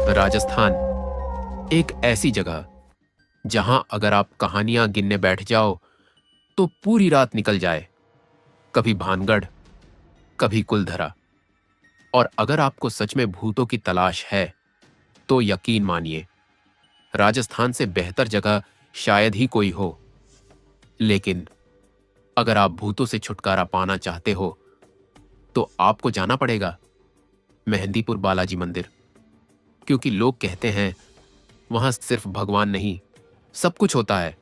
राजस्थान एक ऐसी जगह जहां अगर आप कहानियां गिनने बैठ जाओ तो पूरी रात निकल जाए। कभी भानगढ़, कभी कुलधरा। और अगर आपको सच में भूतों की तलाश है तो यकीन मानिए, राजस्थान से बेहतर जगह शायद ही कोई हो। लेकिन अगर आप भूतों से छुटकारा पाना चाहते हो तो आपको जाना पड़ेगा मेहंदीपुर बालाजी मंदिर, क्योंकि लोग कहते हैं वहां सिर्फ भगवान नहीं, सब कुछ होता है।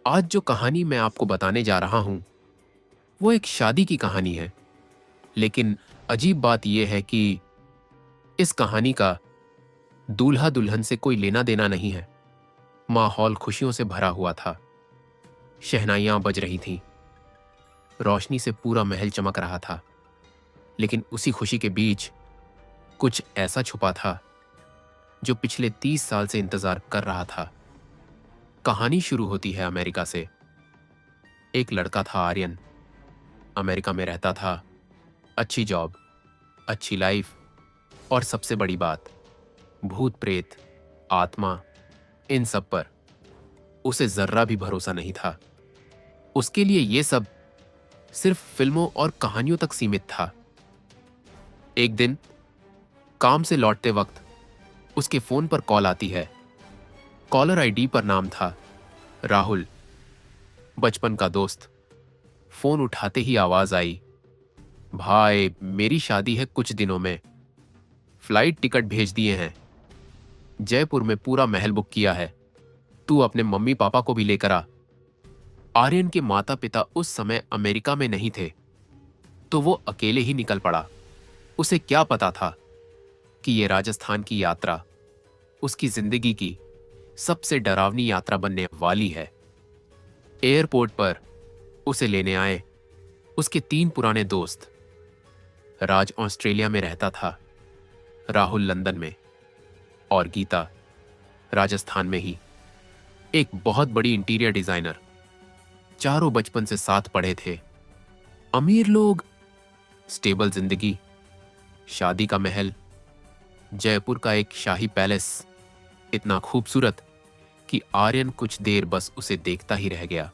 आज जो कहानी मैं आपको बताने जा रहा हूं वो एक शादी की कहानी है। लेकिन अजीब बात यह है कि इस कहानी का दूल्हा दुल्हन से कोई लेना देना नहीं है। माहौल खुशियों से भरा हुआ था। शहनाइयां बज रही थीं, रोशनी से पूरा महल चमक रहा था। लेकिन उसी खुशी के बीच कुछ ऐसा छुपा था जो पिछले 30 साल से इंतजार कर रहा था। कहानी शुरू होती है अमेरिका से। एक लड़का था आर्यन, अमेरिका में रहता था। अच्छी जॉब, अच्छी लाइफ, और सबसे बड़ी बात, भूत प्रेत, आत्मा, इन सब पर उसे जर्रा भी भरोसा नहीं था। उसके लिए यह सब सिर्फ फिल्मों और कहानियों तक सीमित था। एक दिन काम से लौटते वक्त उसके फोन पर कॉल आती है। कॉलर आईडी पर नाम था राहुल, बचपन का दोस्त। फोन उठाते ही आवाज आई, भाई मेरी शादी है कुछ दिनों में, फ्लाइट टिकट भेज दिए हैं, जयपुर में पूरा महल बुक किया है, तू अपने मम्मी पापा को भी लेकर आ। आर्यन के माता पिता उस समय अमेरिका में नहीं थे, तो वो अकेले ही निकल पड़ा। उसे क्या पता था कि ये राजस्थान की यात्रा उसकी जिंदगी की सबसे डरावनी यात्रा बनने वाली है। एयरपोर्ट पर उसे लेने आए उसके 3 पुराने दोस्त। राज ऑस्ट्रेलिया में रहता था, राहुल लंदन में, और गीता राजस्थान में ही, एक बहुत बड़ी इंटीरियर डिजाइनर। चारों बचपन से साथ पढ़े थे। अमीर लोग, स्टेबल जिंदगी, शादी का महल, जयपुर का एक शाही पैलेस, इतना खूबसूरत कि आर्यन कुछ देर बस उसे देखता ही रह गया।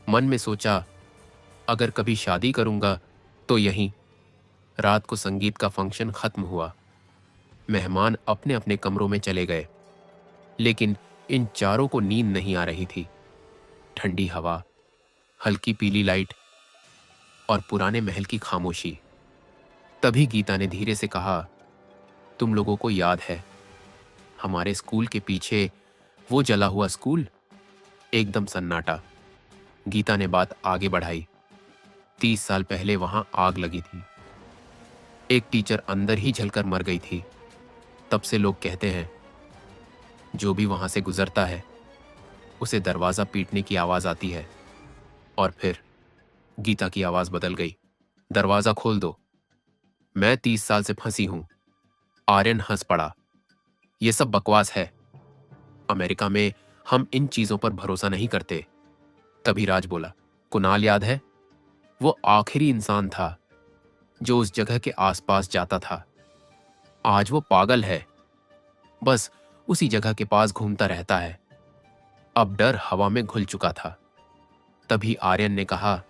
मन में सोचा, अगर कभी शादी करूंगा तो यहीं। रात को संगीत का फंक्शन खत्म हुआ। मेहमान अपने अपने कमरों में चले गए, लेकिन इन चारों को नींद नहीं आ रही थी। ठंडी हवा, हल्की पीली लाइट और पुराने महल की खामोशी। तभी गीता ने धीरे से कहा, तुम लोगों को याद है हमारे स्कूल के पीछे वो जला हुआ स्कूल? एकदम सन्नाटा। गीता ने बात आगे बढ़ाई। 30 साल पहले वहां आग लगी थी। एक टीचर अंदर ही जलकर मर गई थी। तब से लोग कहते हैं जो भी वहां से गुजरता है उसे दरवाजा पीटने की आवाज आती है। और फिर गीता की आवाज बदल गई, दरवाजा खोल दो, मैं 30 साल से फंसी हूं। आर्यन हंस पड़ा, यह सब बकवास है, अमेरिका में हम इन चीजों पर भरोसा नहीं करते। तभी राज बोला, कुणाल याद है? वो आखिरी इंसान था जो उस जगह के आसपास जाता था। आज वो पागल है, बस उसी जगह के पास घूमता रहता है। अब डर हवा में घुल चुका था। तभी आर्यन ने कहा,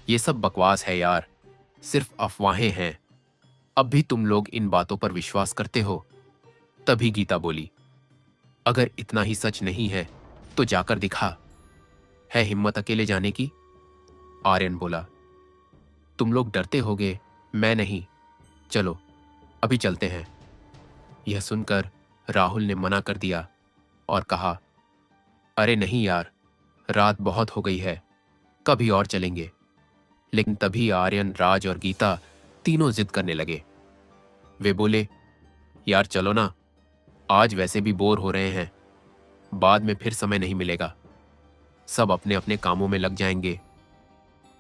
ये सब बकवास है यार, सिर्फ अफवाहें हैं। अब भी तुम लोग इन बातों पर विश्वास करते हो? तभी गीता बोली, अगर इतना ही सच नहीं है तो जाकर दिखा। है हिम्मत अकेले जाने की? आर्यन बोला, तुम लोग डरते होगे, मैं नहीं, चलो अभी चलते हैं। यह सुनकर राहुल ने मना कर दिया और कहा, अरे नहीं यार, रात बहुत हो गई है, कभी और चलेंगे। लेकिन तभी आर्यन, राज और गीता तीनों जिद करने लगे। वे बोले, यार चलो ना, आज वैसे भी बोर हो रहे हैं, बाद में फिर समय नहीं मिलेगा, सब अपने अपने कामों में लग जाएंगे,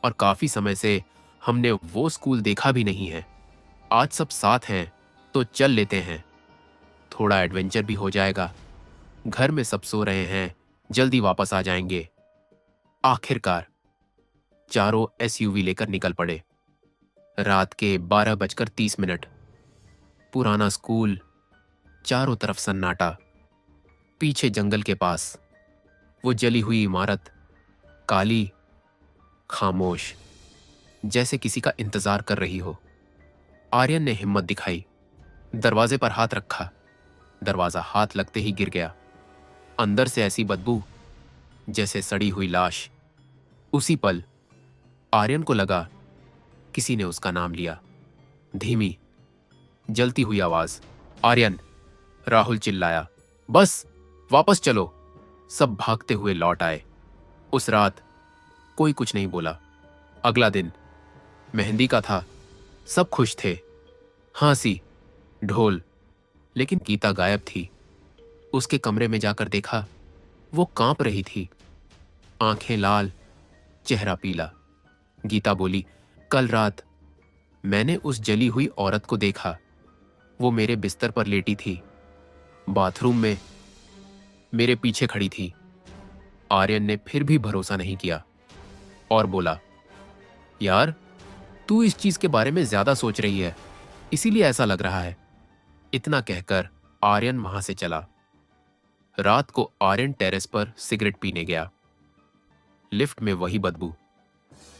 और काफी समय से हमने वो स्कूल देखा भी नहीं है। आज सब साथ हैं तो चल लेते हैं, थोड़ा एडवेंचर भी हो जाएगा। घर में सब सो रहे हैं, जल्दी वापस आ जाएंगे। आखिरकार चारों एसयूवी लेकर निकल पड़े। रात के 12:30। पुराना स्कूल, चारों तरफ सन्नाटा। पीछे जंगल के पास वो जली हुई इमारत, काली, खामोश, जैसे किसी का इंतजार कर रही हो। आर्यन ने हिम्मत दिखाई, दरवाजे पर हाथ रखा। दरवाजा हाथ लगते ही गिर गया। अंदर से ऐसी बदबू जैसे सड़ी हुई लाश। उसी पल आर्यन को लगा किसी ने उसका नाम लिया। धीमी, जलती हुई आवाज, आर्यन। राहुल चिल्लाया, बस वापस चलो। सब भागते हुए लौट आए। उस रात कोई कुछ नहीं बोला। अगला दिन मेहंदी का था। सब खुश थे, हंसी, ढोल। लेकिन गीता गायब थी। उसके कमरे में जाकर देखा, वो कांप रही थी, आंखें लाल, चेहरा पीला। गीता बोली, कल रात मैंने उस जली हुई औरत को देखा। वो मेरे बिस्तर पर लेटी थी, बाथरूम में मेरे पीछे खड़ी थी। आर्यन ने फिर भी भरोसा नहीं किया और बोला, यार, तू इस चीज के बारे में ज्यादा सोच रही है, इसीलिए ऐसा लग रहा है। इतना कहकर आर्यन वहां से चला। रात को आर्यन टेरेस पर सिगरेट पीने गया। लिफ्ट में वही बदबू,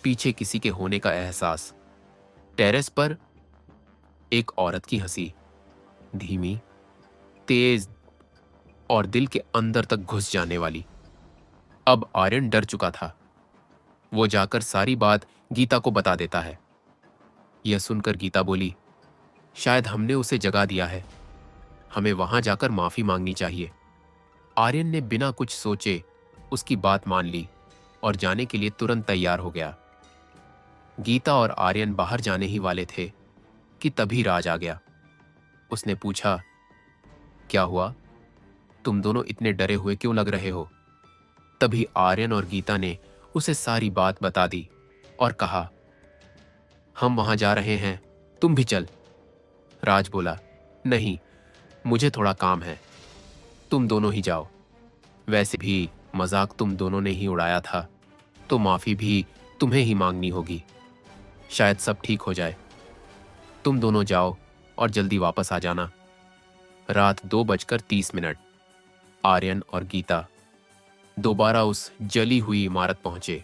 पीछे किसी के होने का एहसास। टेरेस पर एक औरत की हंसी, धीमी, तेज और दिल के अंदर तक घुस जाने वाली। अब आर्यन डर चुका था। वो जाकर सारी बात गीता को बता देता है। यह सुनकर गीता बोली, शायद हमने उसे जगा दिया है। हमें वहां जाकर माफी मांगनी चाहिए। आर्यन ने बिना कुछ सोचे उसकी बात मान ली और जाने के लिए तुरंत तैयार हो गया। गीता और आर्यन बाहर जाने ही वाले थे कि तभी राज आ गया। उसने पूछा, क्या हुआ? तुम दोनों इतने डरे हुए क्यों लग रहे हो? तभी आर्यन और गीता ने उसे सारी बात बता दी और कहा, हम वहां जा रहे हैं, तुम भी चल। राज बोला, नहीं, मुझे थोड़ा काम है, तुम दोनों ही जाओ। वैसे भी मजाक तुम दोनों ने ही उड़ाया था, तो माफी भी तुम्हें ही मांगनी होगी। शायद सब ठीक हो जाए। तुम दोनों जाओ और जल्दी वापस आ जाना। रात 2:30 आर्यन और गीता दोबारा उस जली हुई इमारत पहुंचे।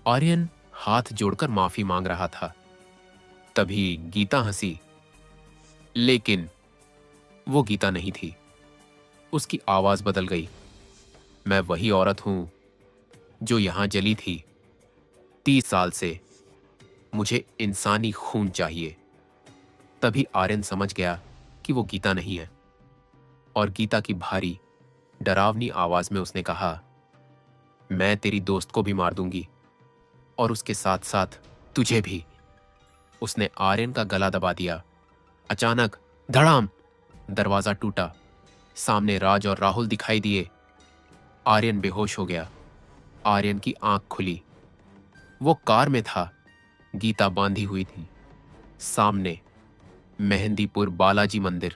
आर्यन हाथ जोड़कर माफी मांग रहा था। तभी गीता हंसी, लेकिन वो गीता नहीं थी। उसकी आवाज बदल गई। मैं वही औरत हूं जो यहां जली थी 30 साल से। मुझे इंसानी खून चाहिए। तभी आर्यन समझ गया कि वो गीता नहीं है। और गीता की भारी, डरावनी आवाज में उसने कहा, मैं तेरी दोस्त को भी मार दूंगी और उसके साथ साथ तुझे भी। उसने आर्यन का गला दबा दिया। अचानक धड़ाम, दरवाजा टूटा। सामने राज और राहुल दिखाई दिए। आर्यन बेहोश हो गया। आर्यन की आंख खुली। वो कार में था। गीता बांधी हुई थी। सामने मेहंदीपुर बालाजी मंदिर।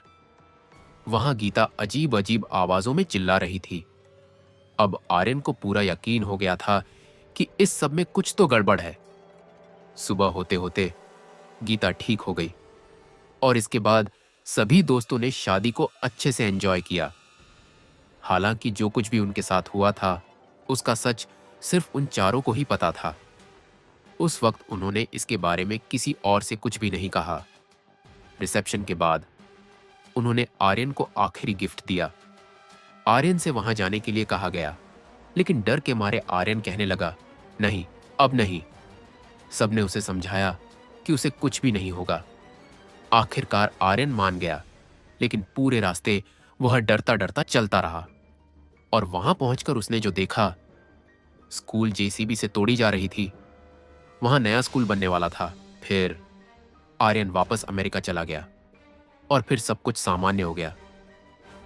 वहां गीता अजीब अजीब आवाजों में चिल्ला रही थी। अब आर्यन को पूरा यकीन हो गया था कि इस सब में कुछ तो गड़बड़ है। सुबह होते होते गीता ठीक हो गई और इसके बाद सभी दोस्तों ने शादी को अच्छे से एंजॉय किया। हालांकि जो कुछ भी उनके साथ हुआ था, उसका सच सिर्फ उन चारों को ही पता था। उस वक्त उन्होंने इसके बारे में किसी और से कुछ भी नहीं कहा। रिसेप्शन के बाद उन्होंने आर्यन को आखिरी गिफ्ट दिया। आर्यन से वहां जाने के लिए कहा गया, लेकिन डर के मारे आर्यन कहने लगा, नहीं, अब नहीं। सबने उसे समझाया कि उसे कुछ भी नहीं होगा। आखिरकार आर्यन मान गया, लेकिन पूरे रास्ते वह डरता डरता चलता रहा। और वहां पहुंचकर उसने जो देखा, स्कूल जेसीबी से तोड़ी जा रही थी। वहां नया स्कूल बनने वाला था। फिर आर्यन वापस अमेरिका चला गया और फिर सब कुछ सामान्य हो गया।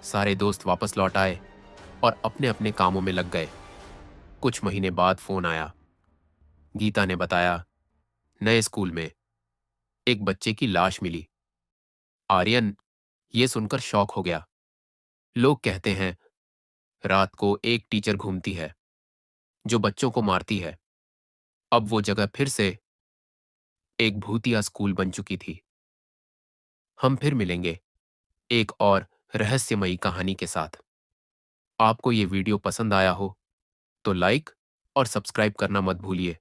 सारे दोस्त वापस लौट आए और अपने अपने कामों में लग गए। कुछ महीने बाद फोन आया। गीता ने बताया, नए स्कूल में एक बच्चे की लाश मिली। आर्यन ये सुनकर शॉक हो गया। लोग कहते हैं रात को एक टीचर घूमती है जो बच्चों को मारती है। अब वो जगह फिर से एक भूतिया स्कूल बन चुकी थी। हम फिर मिलेंगे एक और रहस्यमयी कहानी के साथ। आपको ये वीडियो पसंद आया हो तो लाइक और सब्सक्राइब करना मत भूलिए।